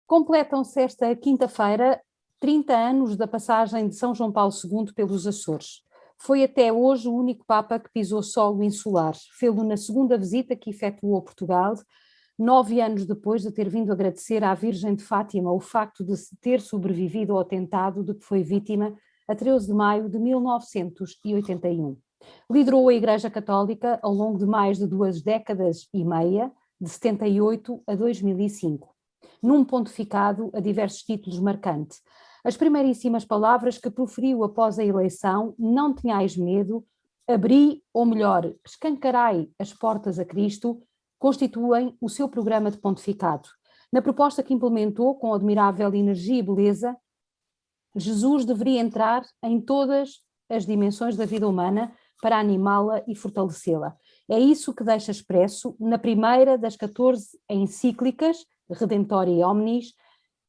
Completam-se esta quinta-feira 30 anos da passagem de São João Paulo II pelos Açores. Foi até hoje o único Papa que pisou solo insular. Fê-lo na segunda visita que efetuou a Portugal, 9 anos depois de ter vindo agradecer à Virgem de Fátima o facto de ter sobrevivido ao atentado de que foi vítima a 13 de maio de 1981. Liderou a Igreja Católica ao longo de mais de 2 décadas e meia, de 78 a 2005, num pontificado a diversos títulos marcantes. As primeiríssimas palavras que proferiu após a eleição: não tenhais medo, abri, ou melhor, escancarai as portas a Cristo, constituem o seu programa de pontificado. Na proposta que implementou com admirável energia e beleza, Jesus deveria entrar em todas as dimensões da vida humana para animá-la e fortalecê-la. É isso que deixa expresso na primeira das 14 encíclicas, Redemptoria Omnis,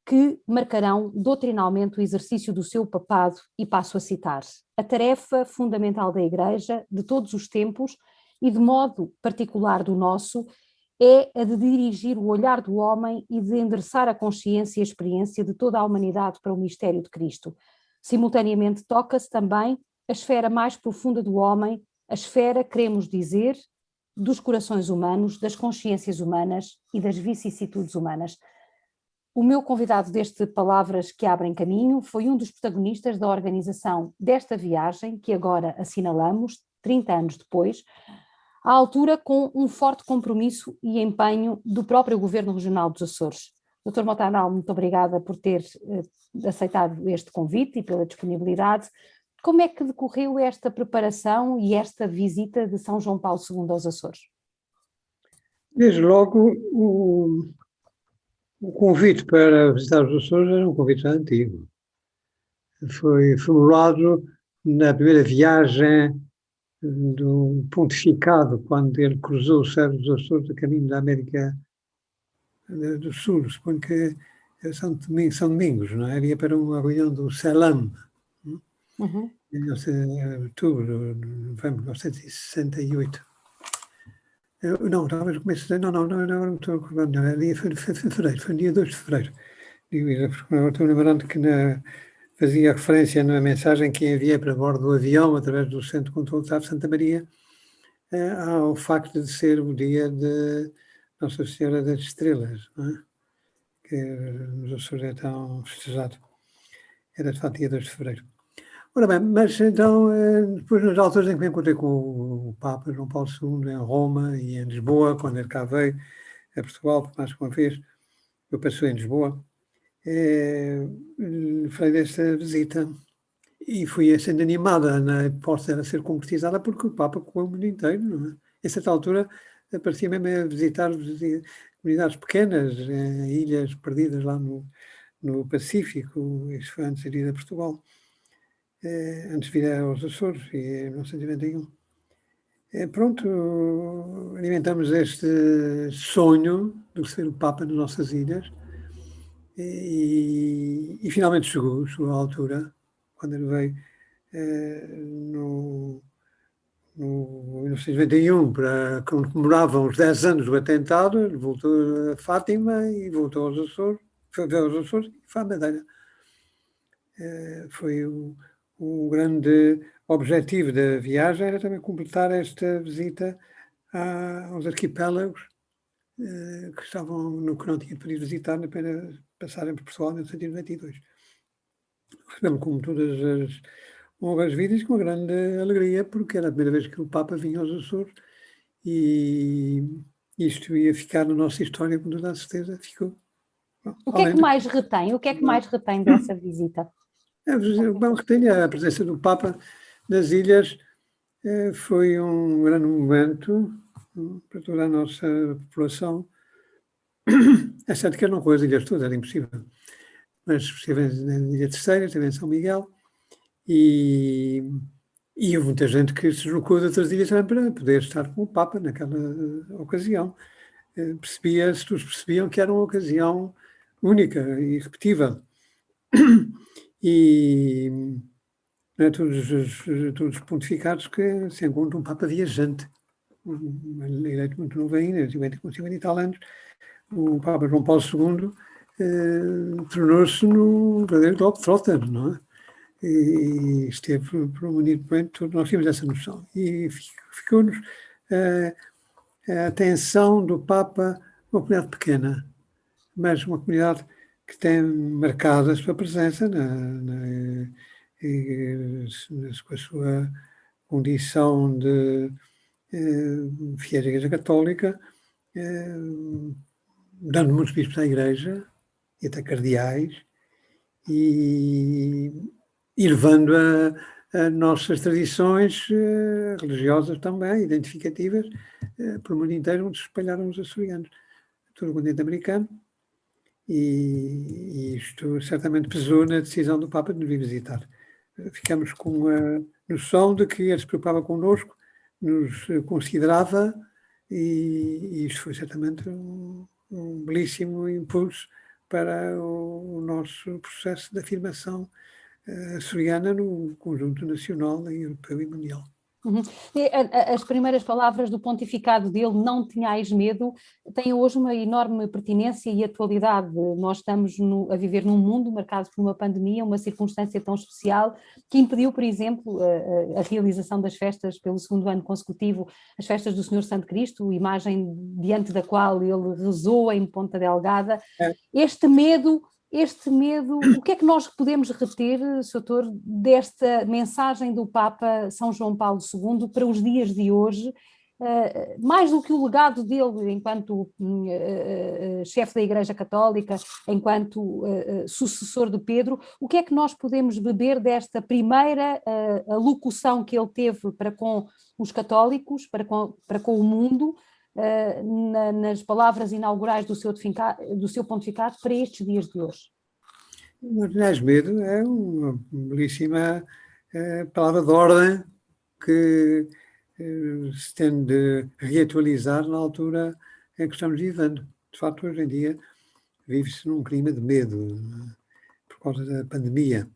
que marcarão doutrinalmente o exercício do seu papado, e passo a citar: a tarefa fundamental da Igreja, de todos os tempos, e de modo particular do nosso, é a de dirigir o olhar do homem e de endereçar a consciência e a experiência de toda a humanidade para o mistério de Cristo. Simultaneamente toca-se também a esfera mais profunda do homem, a esfera, queremos dizer, dos corações humanos, das consciências humanas e das vicissitudes humanas. O meu convidado deste Palavras que Abrem Caminho foi um dos protagonistas da organização desta viagem, que agora assinalamos, 30 anos depois, à altura com um forte compromisso e empenho do próprio Governo Regional dos Açores. Dr. Montanal, muito obrigada por ter aceitado este convite e pela disponibilidade. Como é que decorreu esta preparação e esta visita de São João Paulo II aos Açores? Desde logo, o convite para visitar os Açores era um convite já antigo. Foi formulado na primeira viagem do pontificado, quando ele cruzou o céu dos Açores a caminho da América do Sul. Suponho que São Domingos, não é? Ele ia para uma reunião do CELAM, em outubro, novembro de 1968. Não, talvez no começo, não estou recordando, ali foi fevereiro, foi no dia 2 de fevereiro. Estou lembrando que fazia referência na mensagem que enviei para bordo do avião, através do Centro de Controlo de Aves de Santa Maria, ao facto de ser o dia de Nossa Senhora das Estrelas, não é? Que nos Açores é tão festejado. Era de fato dia 2 de fevereiro. Ora bem, mas então, depois nas alturas em que me encontrei com o Papa João Paulo II em Roma e em Lisboa, quando ele cá veio a Portugal, por mais que uma vez eu passei em Lisboa, falei desta visita e fui sendo animada na hipótese dela ser concretizada, porque o Papa correu o mundo inteiro, não é? A certa altura parecia mesmo a visitar comunidades pequenas, ilhas perdidas lá no Pacífico. Isso foi antes de ir a Portugal. Antes de vir aos Açores, em 1991. Pronto, alimentamos este sonho de ser o Papa nas nossas ilhas e finalmente chegou à altura, quando ele veio no 1991, para comemoravam os 10 anos do atentado. Ele voltou a Fátima e voltou aos Açores, foi aos Açores e foi à Madeira. Foi o grande objetivo da viagem, era também completar esta visita aos arquipélagos que não tinha podido visitar, apenas passarem por Portugal em 1992. Recebemos como todas as honras vidas com uma grande alegria, porque era a primeira vez que o Papa vinha aos Açores e isto ia ficar na nossa história, com toda a certeza ficou. O que é que mais retém? O que é que mais retém dessa visita? Bom, retém a presença do Papa nas ilhas. Foi um grande momento para toda a nossa população. É certo que eu não conheço as ilhas todas, era impossível. Mas estive na Ilha Terceira, estive em São Miguel, e houve muita gente que se deslocou de outras ilhas também para poder estar com o Papa naquela ocasião. Todos percebiam que era uma ocasião única e irrepetível. E não é todos os pontificados que se encontra um Papa viajante, eleito muito novo ainda, com 50 e tal anos. O Papa João Paulo II tornou-se num verdadeiro globetrotter, não é? E esteve por um bonito momento, nós tínhamos essa noção. E ficou-nos a atenção do Papa, uma comunidade pequena, mas uma comunidade que tem marcado a sua presença com a sua condição de fiel à Igreja Católica, dando muitos bispos à Igreja, e até cardeais, e levando a nossas tradições religiosas também, identificativas, pelo mundo inteiro, onde se espalharam os açorianos, todo o continente americano, e isto certamente pesou na decisão do Papa de nos vir visitar. Ficamos com a noção de que ele se preocupava connosco, nos considerava, e isto foi certamente um belíssimo impulso para o nosso processo de afirmação açoriana no conjunto nacional, europeu e mundial. Uhum. As primeiras palavras do pontificado dele, não tenhais medo, têm hoje uma enorme pertinência e atualidade. Nós estamos a viver num mundo marcado por uma pandemia, uma circunstância tão especial que impediu, por exemplo, a realização das festas pelo segundo ano consecutivo, as festas do Senhor Santo Cristo, imagem diante da qual ele rezou em Ponta Delgada. Este medo, o que é que nós podemos reter, Sr. Doutor, desta mensagem do Papa São João Paulo II para os dias de hoje, mais do que o legado dele enquanto chefe da Igreja Católica, enquanto sucessor de Pedro, o que é que nós podemos beber desta primeira alocução que ele teve para com os católicos, para com o mundo, nas palavras inaugurais do seu pontificado para estes dias de hoje? Não tenhas medo é uma belíssima palavra de ordem que se tem de reatualizar na altura em que estamos vivendo. De facto, hoje em dia vive-se num clima de medo por causa da pandemia,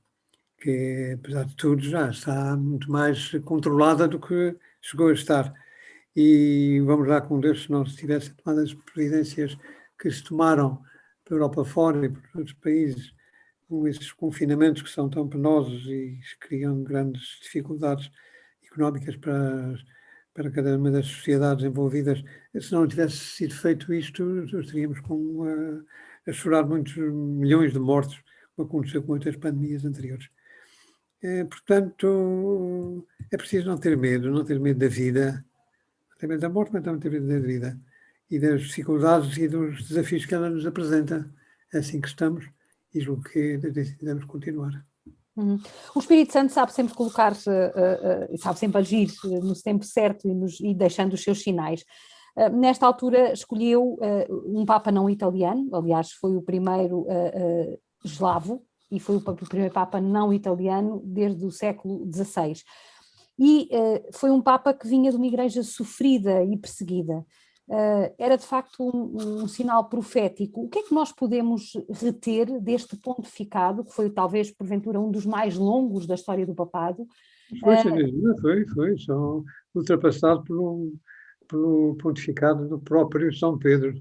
que, apesar de tudo, já está muito mais controlada do que chegou a estar. E vamos lá com Deus, se não se tivesse tomado as providências que se tomaram pela Europa fora e por outros países, com esses confinamentos que são tão penosos e criam grandes dificuldades económicas para cada uma das sociedades envolvidas. Se não tivesse sido feito isto, estaríamos a chorar muitos milhões de mortos, como aconteceu com outras pandemias anteriores. Portanto, é preciso não ter medo da vida, não ter medo da morte, mas não ter medo da vida e das dificuldades e dos desafios que ela nos apresenta. É assim que estamos e julgo que devemos continuar. O Espírito Santo sabe sempre colocar-se, sabe sempre agir no tempo certo e deixando os seus sinais. Nesta altura escolheu um Papa não italiano, aliás foi o primeiro eslavo e foi o primeiro Papa não italiano desde o século XVI. E foi um Papa que vinha de uma igreja sofrida e perseguida. Era de facto um sinal profético. O que é que nós podemos reter deste pontificado, que foi talvez porventura um dos mais longos da história do papado? Foi, só ultrapassado pelo pontificado do próprio São Pedro,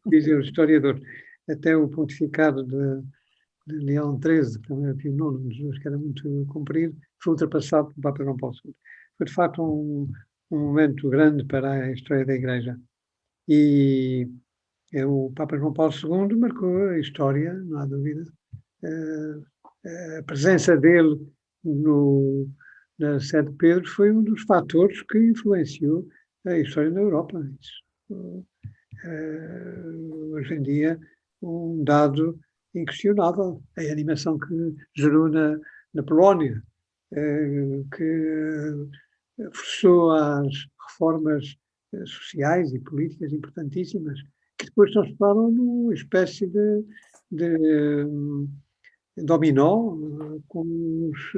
dizem os historiadores. Até o pontificado de Leão XIII, que também era Pio IX, que era muito comprido, foi ultrapassado pelo Papa João Paulo II. Foi de facto um momento grande para a história da Igreja. E o Papa João Paulo II marcou a história, não há dúvida. A presença dele na sede de Pedro foi um dos fatores que influenciou a história na Europa. Isso, hoje em dia, um dado inquestionável. A animação que gerou na Polónia, que forçou as reformas sociais e políticas importantíssimas, que depois transformaram numa espécie de dominó, com os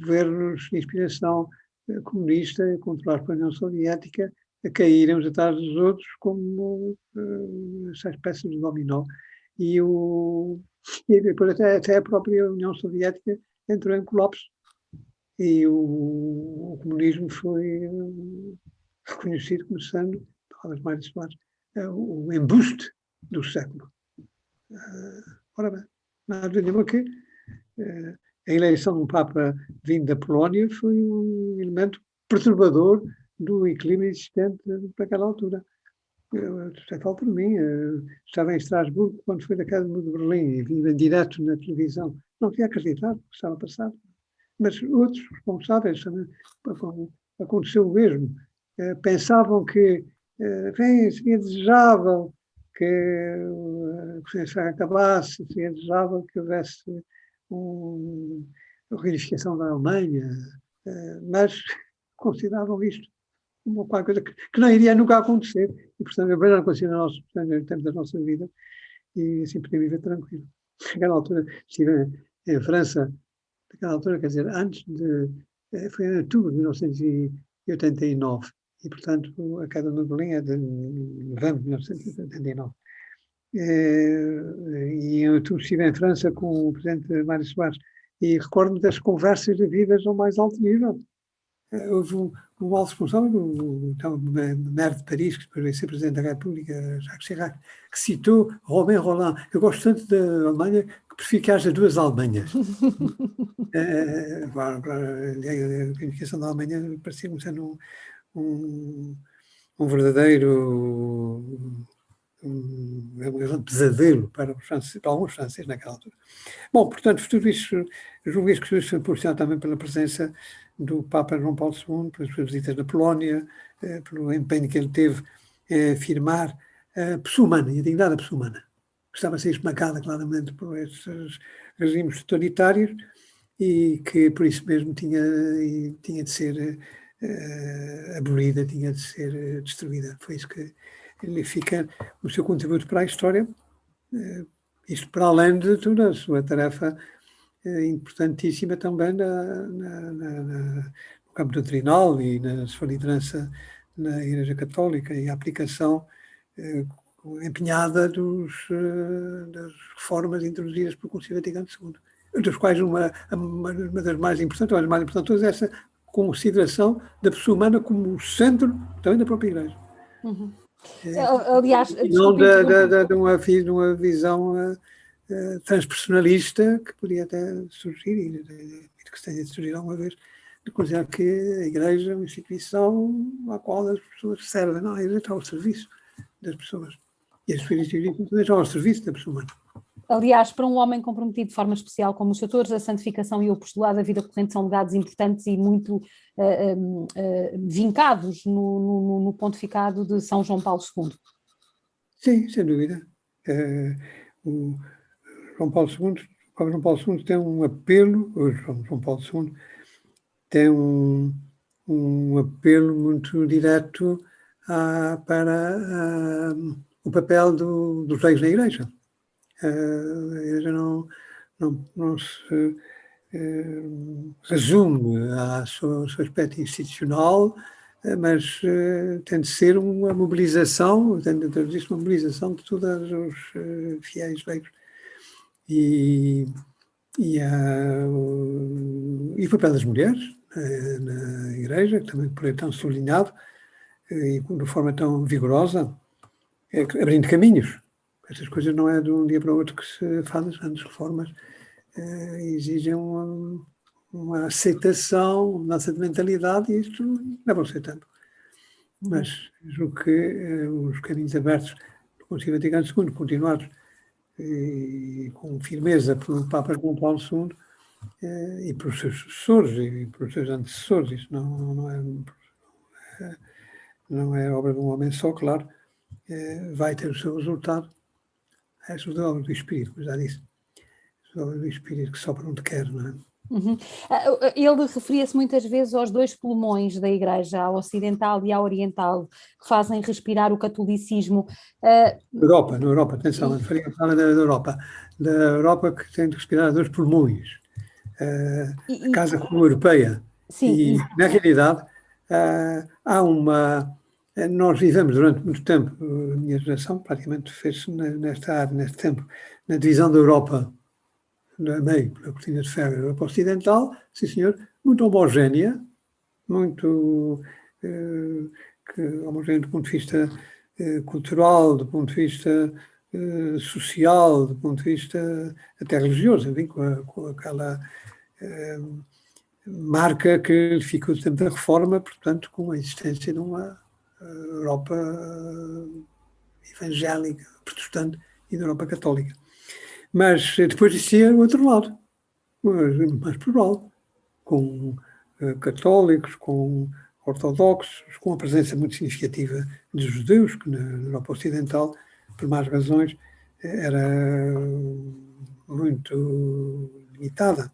governos de inspiração comunista, controlados pela União Soviética, a caírem uns atrás dos outros como essa espécie de dominó. E depois até a própria União Soviética entrou em colapso. E o comunismo foi reconhecido como sendo, palavras mais suaves, o embuste do século. Ora bem, não há dúvida nenhuma que a eleição de um Papa vindo da Polónia foi um elemento perturbador do equilíbrio existente naquela altura. Até falo por mim, estava em Estrasburgo quando foi da Casa de Berlim e vi em direto na televisão. Não tinha acreditado que estava a passar. Mas outros responsáveis também aconteceu o mesmo. Pensavam que seria desejável que a Constituição acabasse, seria desejável que houvesse a reunificação da Alemanha, mas consideravam isto uma coisa que não iria nunca acontecer. E, portanto, é melhor considerar no tempo da nossa vida e assim poder viver tranquilo. Naquela altura, estive em França, naquela altura, quer dizer, antes de. Foi em outubro de 1989. E, portanto, a queda de Berlim é de novembro de 1989. E em outubro estive em França com o presidente Mário Soares e recordo-me das conversas havidas ao mais alto nível. Houve um alto responsável, o maire de Paris, que depois veio ser presidente da República, Jacques Chirac, que citou Robin Roland. Eu gosto tanto da Alemanha que prefiro que haja duas Alemanhas. A comunicação da Alemanha parecia-me sendo um verdadeiro um pesadelo para alguns franceses naquela altura. Bom, portanto, tudo isso, julgo que tudo isso foi proporcionado também pela presença do Papa João Paulo II, pelas suas visitas na Polónia, pelo empenho que ele teve em afirmar a pessoa humana e a dignidade da pessoa humana, que estava a ser esmagada claramente por esses regimes totalitários e que por isso mesmo tinha de ser abolida, tinha de ser destruída. Foi isso que ele fica o seu contributo para a história, isto para além de toda a sua tarefa importantíssima também no campo doutrinal e na sua liderança na Igreja Católica e a aplicação empenhada das reformas introduzidas pelo Concílio Vaticano II, das quais uma das mais importantes, ou as mais importantes, todas essa consideração da pessoa humana como o centro também da própria Igreja. Uhum. Aliás, não de uma visão transpersonalista que podia até surgir, e que se tenha de surgir alguma vez, de considerar que a Igreja é uma instituição à qual as pessoas servem. Não, a Igreja está ao serviço das pessoas. E as suas instituições também estão ao serviço da pessoa humana. Aliás, para um homem comprometido de forma especial como os Srs., a santificação e o apostolado da vida corrente são legados importantes e muito vincados no pontificado de São João Paulo II. Sim, sem dúvida. O João Paulo II tem um apelo, o João Paulo II tem um apelo muito direto para o papel dos leigos na Igreja. A Igreja não se resume ao seu aspecto institucional, mas tem de ser uma mobilização, tem de traduzir-se uma mobilização de todos os fiéis leigos. E o papel das mulheres na Igreja, que também por aí tão sublinhado e de forma tão vigorosa, abrindo caminhos. Estas coisas não é de um dia para o outro que se fazem, as grandes reformas exigem uma aceitação, uma mudança de mentalidade, e isto leva o seu tempo. Mas julgo que os caminhos abertos do Concílio Vaticano II, continuados com firmeza pelo Papa João Paulo II e pelos seus sucessores e pelos seus antecessores, isto não é obra de um homem só, claro, vai ter o seu resultado. É a obra do Espírito, como já disse. A obra do Espírito que sopra onde quer, não é? Uhum. Ele referia-se muitas vezes aos dois pulmões da Igreja, ao ocidental e ao oriental, que fazem respirar o catolicismo. Na Europa, atenção, a da Europa que tem de respirar dois pulmões, a Casa Comum Europeia. Sim, na realidade, nós vivemos durante muito tempo, a minha geração praticamente fez-se nesta área, neste tempo, na divisão da Europa, a meio, pela cortina de ferro, a Europa Ocidental, sim senhor, muito homogénea, muito homogénea do ponto de vista cultural, do ponto de vista social, do ponto de vista até religioso, enfim, com aquela marca que ficou do tempo da Reforma, portanto, com a existência de uma Europa evangélica, protestante e da Europa católica. Mas depois existia o outro lado, mais plural, com católicos, com ortodoxos, com a presença muito significativa de judeus, que na Europa Ocidental, por mais razões, era muito limitada.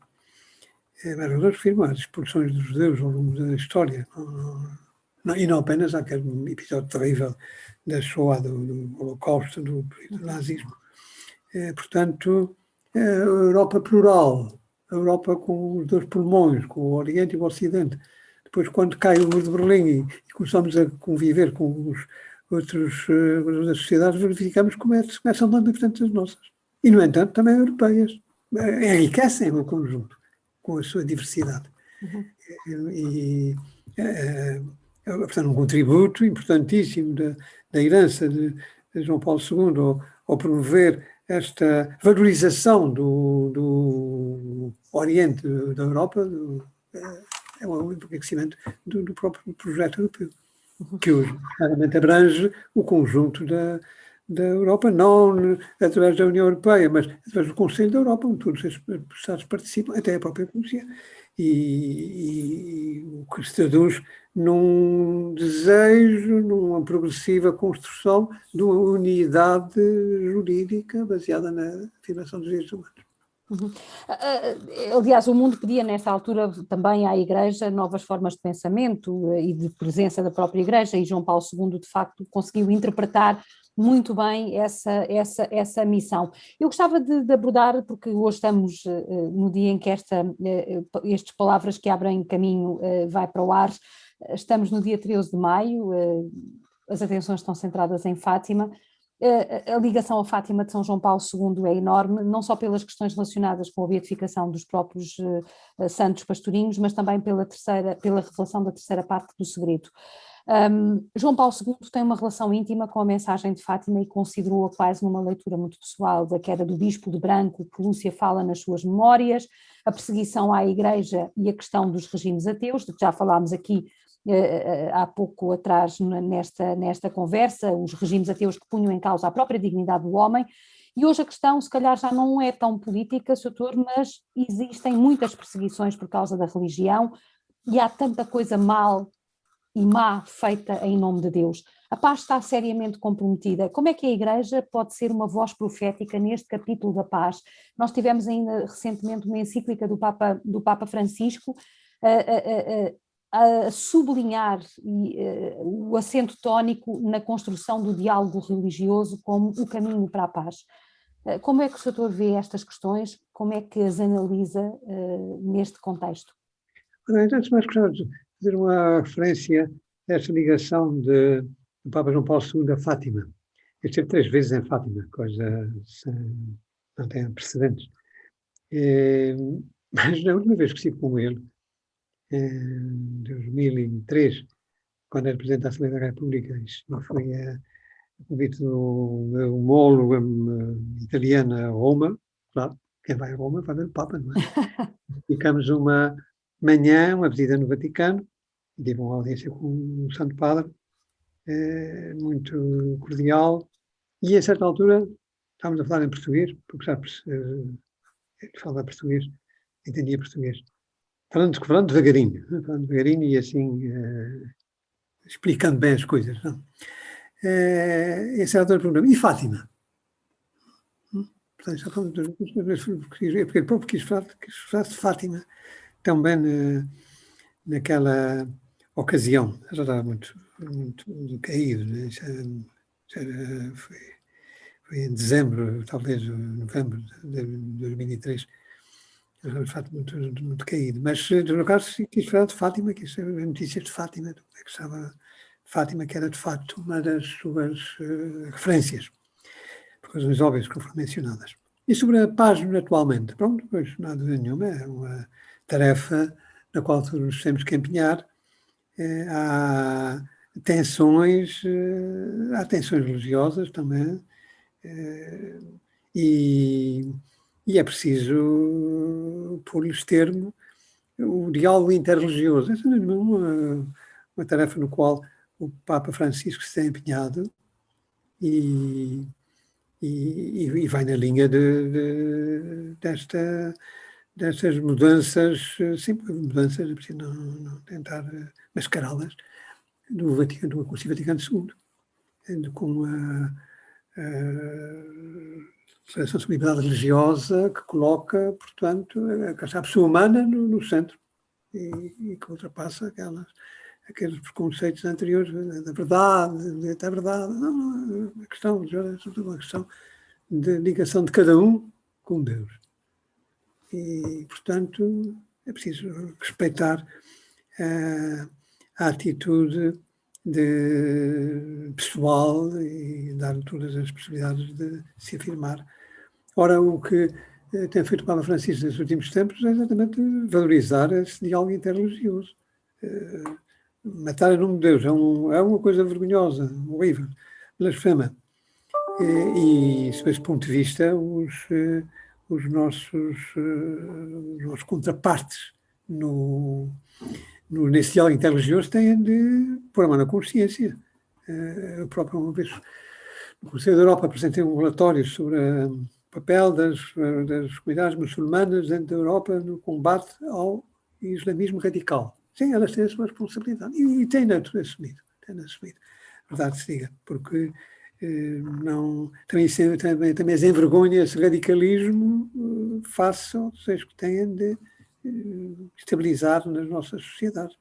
Mas eu refiro às expulsões dos judeus ao longo da história, e não apenas àquele episódio terrível da Shoah, do Holocausto, do nazismo. Portanto, a Europa plural, a Europa com os dois pulmões, com o Oriente e o Ocidente. Depois, quando cai o muro de Berlim e começamos a conviver com os outras sociedades, verificamos como são muito diferentes das nossas. E, no entanto, também europeias. Enriquecem o conjunto com a sua diversidade. E, portanto, um contributo importantíssimo da herança de João Paulo II ao promover esta valorização do Oriente, da Europa, é um enriquecimento do próprio projeto europeu, que hoje claramente abrange o conjunto da Europa, não através da União Europeia, mas através do Conselho da Europa, onde todos os Estados participam, até a própria Rússia, e o que se traduz num desejo, numa progressiva construção de uma unidade jurídica baseada na afirmação dos direitos humanos. Aliás, o mundo pedia nessa altura também à Igreja novas formas de pensamento e de presença da própria Igreja, e João Paulo II de facto conseguiu interpretar muito bem essa missão. Eu gostava de abordar, porque hoje estamos no dia em que estas palavras que abrem caminho vai para o ar, estamos no dia 13 de maio, as atenções estão centradas em Fátima. A ligação a Fátima de São João Paulo II é enorme, não só pelas questões relacionadas com a beatificação dos próprios santos pastorinhos, mas também pela revelação da terceira parte do segredo. João Paulo II tem uma relação íntima com a mensagem de Fátima e considerou-a quase numa leitura muito pessoal da queda do bispo de branco, que Lúcia fala nas suas memórias, a perseguição à Igreja e a questão dos regimes ateus, de que já falámos aqui há pouco atrás nesta conversa, os regimes ateus que punham em causa a própria dignidade do homem. E hoje a questão, se calhar, já não é tão política, Sr. Doutor, mas existem muitas perseguições por causa da religião e há tanta coisa mal e má feita em nome de Deus. A paz está seriamente comprometida. Como é que a Igreja pode ser uma voz profética neste capítulo da paz? Nós tivemos ainda recentemente uma encíclica do Papa Francisco a sublinhar o acento tónico na construção do diálogo religioso como o caminho para a paz. Como é que o Sr. Doutor vê estas questões? Como é que as analisa neste contexto? Antes de mais, gostava de fazer uma referência a esta ligação do Papa João Paulo II a Fátima. Ele esteve 3 vezes em Fátima, coisa não tem precedentes. Mas na última vez que estive com ele, em 2003, quando era Presidente da Assembleia da República, isto foi a convite do meu homólogo italiano a Roma, claro, quem vai a Roma vai ver o Papa, não é? Ficamos uma manhã, uma visita no Vaticano, tive uma audiência com o Santo Padre, muito cordial, e a certa altura estávamos a falar em português, porque já ele fala português, entendia português. Falando devagarinho e assim, explicando bem as coisas. Não? Esse era o problema. E Fátima? Portanto, já falamos porque ele próprio quis falar de Fátima também naquela ocasião. Já estava muito caído. Né? Foi em dezembro, talvez novembro de 2003. De facto, muito caído. Mas, no caso, quis falar de Fátima, quis saber notícias de Fátima, como é que estava Fátima, que era, de facto, uma das suas referências, por razões óbvias que foram mencionadas. E sobre a paz atualmente, pronto, pois nada nenhuma, é uma tarefa na qual todos nos temos que empenhar. Há tensões religiosas também, E é preciso pôr-lhes termo o diálogo interreligioso. Essa é uma tarefa no qual o Papa Francisco se tem empenhado e vai na linha destas mudanças, sempre mudanças, é preciso não tentar mascará-las, do Concílio Vaticano II, com a Declaração sobre Liberdade Religiosa, que coloca, portanto, a pessoa humana no centro e que ultrapassa aqueles preconceitos anteriores da verdade. Não, a questão religiosa é sobretudo uma questão de ligação de cada um com Deus. E, portanto, é preciso respeitar a atitude pessoal e dar todas as possibilidades de se afirmar. Ora, o que tem feito o Papa Francisco nos últimos tempos é exatamente valorizar esse diálogo interreligioso. Matar em nome de Deus é uma coisa vergonhosa, horrível, blasfema. E, sob esse ponto de vista, os nossos contrapartes nesse diálogo interreligioso têm de pôr a mão na consciência. Eu próprio, uma vez, no Conselho da Europa, apresentei um relatório sobre o papel das comunidades muçulmanas dentro da Europa no combate ao islamismo radical. Sim, elas têm a sua responsabilidade e têm assumido. Verdade se diga, porque também as envergonha esse radicalismo face aos desejos que têm de estabilizar nas nossas sociedades.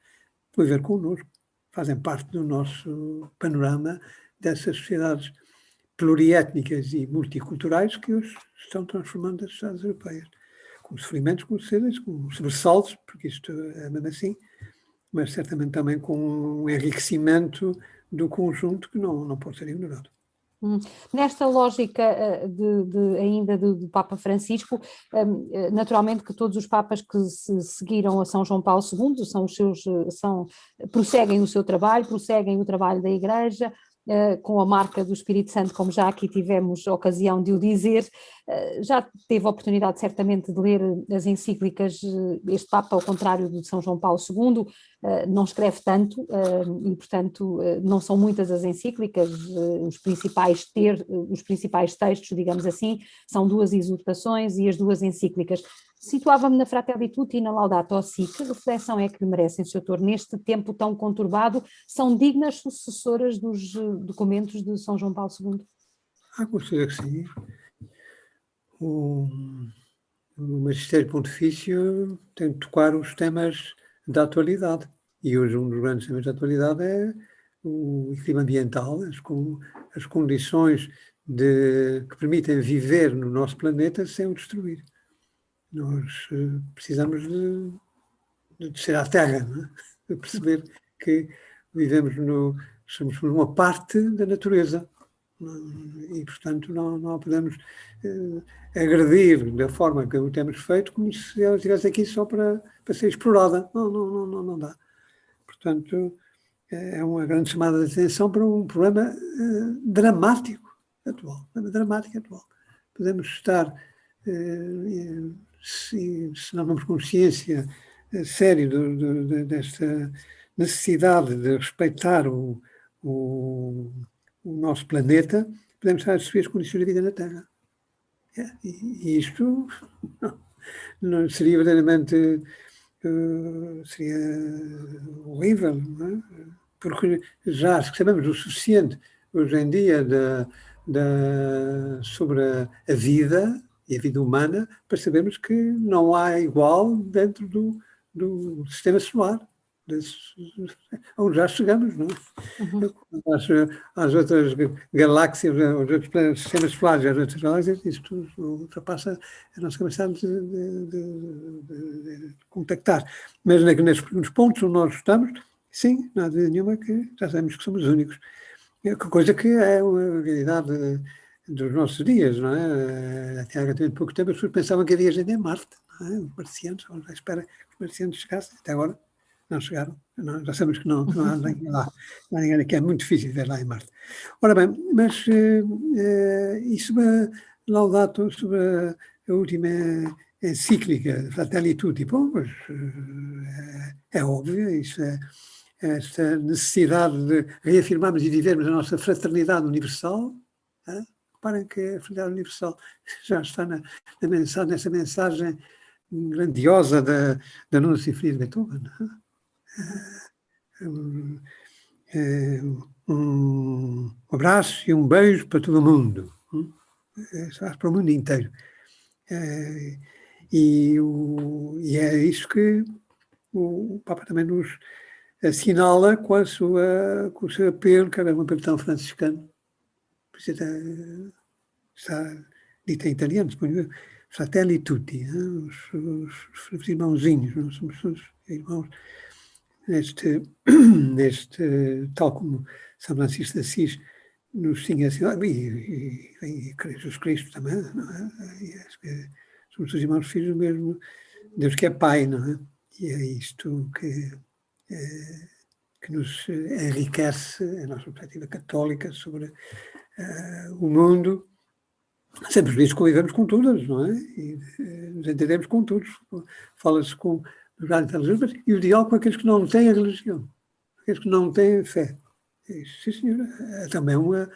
Por ver connosco, fazem parte do nosso panorama dessas sociedades pluriétnicas e multiculturais que hoje estão transformando as sociedades europeias. Com sofrimentos, com sobressaltos, porque isto é mesmo assim, mas certamente também com um enriquecimento do conjunto que não pode ser ignorado. Nesta lógica ainda do Papa Francisco, naturalmente que todos os papas que se seguiram a São João Paulo II prosseguem o seu trabalho, prosseguem o trabalho da Igreja, com a marca do Espírito Santo, como já aqui tivemos a ocasião de o dizer. Já teve a oportunidade certamente de ler as encíclicas. Este Papa, ao contrário de São João Paulo II, não escreve tanto e, portanto, não são muitas as encíclicas. Os principais textos, digamos assim, são 2 exortações e as 2 encíclicas. Situava-me na Fratelli Tutti e na Laudato Si. Que reflexão é que lhe merecem, Sr. Doutor, neste tempo tão conturbado? São dignas sucessoras dos documentos de São João Paulo II? Considero que sim. O Magistério Pontifício tem de tocar os temas da atualidade. E hoje um dos grandes temas da atualidade é o equilíbrio ambiental, as condições que permitem viver no nosso planeta sem o destruir. Nós precisamos de descer à Terra, não é? De perceber que somos uma parte da natureza e, portanto, não a podemos agredir da forma que o temos feito, como se ela estivesse aqui só para ser explorada. Não dá. Portanto, é uma grande chamada de atenção para um problema dramático atual. Podemos estar, se não temos consciência séria desta necessidade de respeitar o nosso planeta, podemos estar a destruir as condições de vida na Terra. E isto não seria verdadeiramente seria horrível, não é? Porque já sabemos o suficiente hoje em dia sobre a vida e a vida humana para sabermos que não há igual dentro do sistema solar, onde já chegamos, não é? Uhum. Às outras galáxias, aos outros sistemas solares, às outras galáxias, isto ultrapassa a nossa capacidade de contactar. Mas nos pontos onde nós estamos, sim, não há dúvida nenhuma que já sabemos que somos únicos. Coisa que é uma realidade dos nossos dias, não é? Até há relativamente pouco tempo as pessoas pensavam que havia gente em Marte, não é? Os marcianos, à espera que os marcianos chegassem, até agora não chegaram. Não, já sabemos que não há ninguém lá. Não há ninguém, que é muito difícil ver lá em Marte. Ora bem, mas e sobre a Laudato, sobre a última encíclica, Fratelli Tutti, bom, mas é óbvio, isso esta necessidade de reafirmarmos e vivermos a nossa fraternidade universal. Reparem que a fraternidade universal já está nessa mensagem grandiosa da Nona Sinfonia de Beethoven. Um abraço e um beijo para todo o mundo. Para o mundo inteiro. E é isso que o Papa também nos assinala com o seu apelo, que era um apelo tão franciscano. Está dito em italiano, suponho, Fratelli Tutti, os irmãozinhos, nós somos todos irmãos. Neste, tal como São Francisco de Assis nos tinha assim, e Jesus Cristo também, não é? Somos todos irmãos filhos do mesmo Deus que é Pai, não é? E é isto que nos enriquece a nossa perspectiva católica sobre o mundo. Sempre diz que convivemos com todas, não é? E nos entendemos com todos. Fala-se com os grandes religiões e o diálogo com aqueles que não têm a religião, aqueles que não têm fé. Isso, sim, senhora, é também uma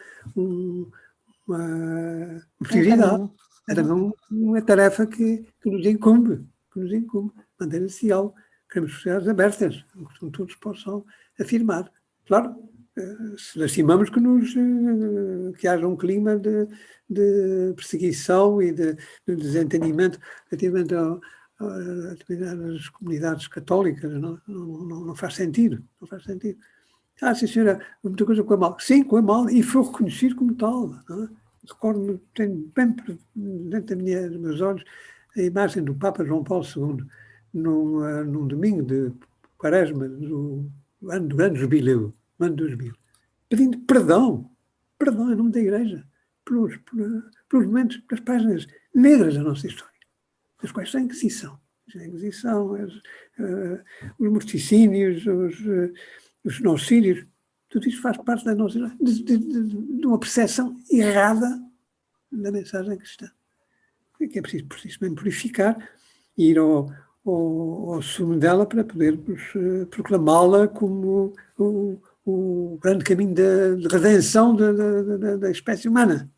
prioridade. É também uma tarefa que nos incumbe, manter esse diálogo. Queremos sociedades abertas, que todos possam afirmar. Claro, se lastimamos que haja um clima de perseguição e de desentendimento relativamente a determinadas comunidades católicas, não faz sentido. Não faz sentido. Sim, senhora, muita coisa correu mal. Sim, correu mal e foi reconhecido como tal. Recordo-me, tenho bem dentro dos meus olhos a imagem do Papa João Paulo II, num domingo de Quaresma, do ano jubileu, pedindo perdão em nome da Igreja, pelos momentos, pelas páginas negras da nossa história, das quais a Inquisição, os morticínios, os genocídios, tudo isso faz parte da nossa de uma percepção errada da mensagem cristã. Que é preciso mesmo purificar e ir ao sumo dela para podermos proclamá-la como o grande caminho de redenção da espécie humana.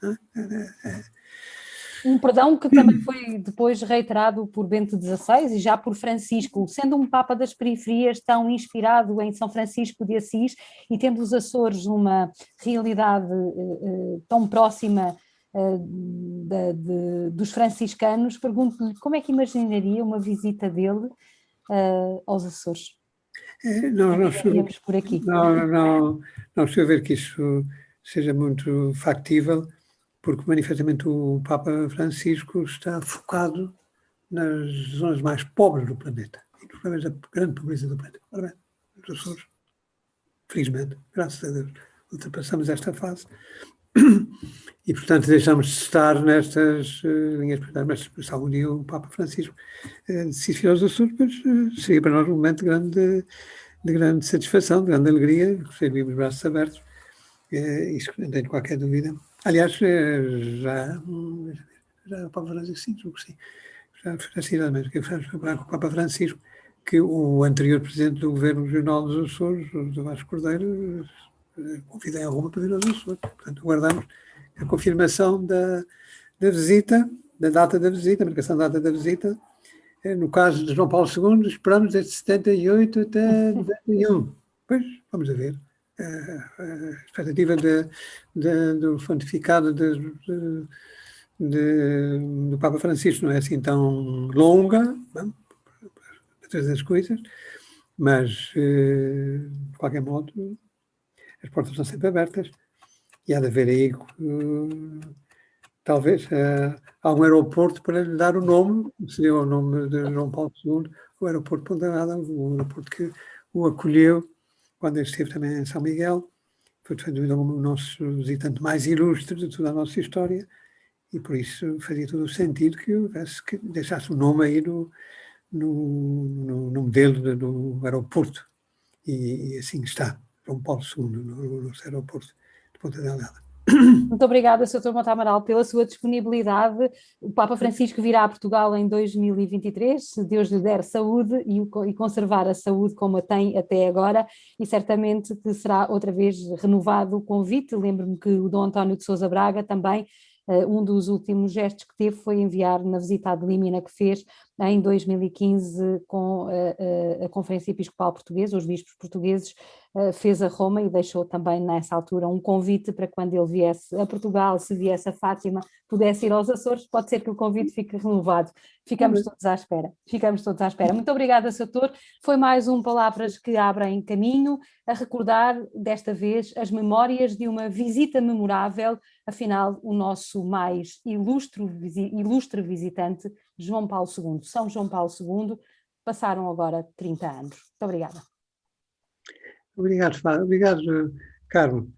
Um perdão que também foi depois reiterado por Bento XVI e já por Francisco, sendo um Papa das periferias tão inspirado em São Francisco de Assis e tendo os Açores uma realidade tão próxima dos franciscanos, pergunto-lhe como é que imaginaria uma visita dele aos Açores? Não, por aqui. Não estou a ver que isso seja muito factível, porque manifestamente o Papa Francisco está focado nas zonas mais pobres do planeta e nos problemas da grande pobreza do planeta. Ora bem, os Açores, felizmente, graças a Deus, ultrapassamos esta fase e, portanto, deixamos de estar nestas linhas primárias. Mas se algum dia o Papa Francisco decidisse ir aos Açores, mas seria para nós um momento de grande satisfação, de grande alegria, recebíamos braços abertos, isso não tenho qualquer dúvida. Aliás, já o Papa Francisco, sim, já foi com o Papa Francisco, que o anterior presidente do Governo Regional dos Açores, o Vasco Cordeiro, convidei a Roma para vir aos Açores. Portanto, aguardamos a confirmação da visita, da data da visita, a marcação da data da visita. No caso de João Paulo II, esperamos desde 78 até 91. Pois, vamos a ver. A expectativa do pontificado do Papa Francisco não é assim tão longa, para todas as coisas, mas, de qualquer modo, as portas estão sempre abertas e há de haver aí, talvez, há um aeroporto para lhe dar o nome, seria o nome de João Paulo II, o aeroporto de Ponta Nada, o aeroporto que o acolheu quando ele esteve também em São Miguel. Foi, sem dúvida, o nosso visitante mais ilustre de toda a nossa história e, por isso, fazia todo o sentido que deixasse o nome aí no modelo do aeroporto, e assim está, João Paulo II, no nosso aeroporto de Ponta Delgada. Muito obrigada, Sr. Mota Amaral, pela sua disponibilidade. O Papa Francisco virá a Portugal em 2023, se Deus lhe der saúde e conservar a saúde como a tem até agora, e certamente que será outra vez renovado o convite. Lembro-me que o Dom António de Sousa Braga também, um dos últimos gestos que teve foi enviar na visita ad limina que fez em 2015 com a Conferência Episcopal Portuguesa, os bispos portugueses, fez a Roma e deixou também nessa altura um convite para quando ele viesse a Portugal, se viesse a Fátima, pudesse ir aos Açores. Pode ser que o convite fique renovado. Ficamos todos à espera. Ficamos todos à espera. Muito obrigada, Sr. Foi mais um Palavras que Abrem Caminho, a recordar desta vez as memórias de uma visita memorável, afinal o nosso mais ilustre visitante, João Paulo II, São João Paulo II. Passaram agora 30 anos. Muito obrigada. Obrigado, Carmo.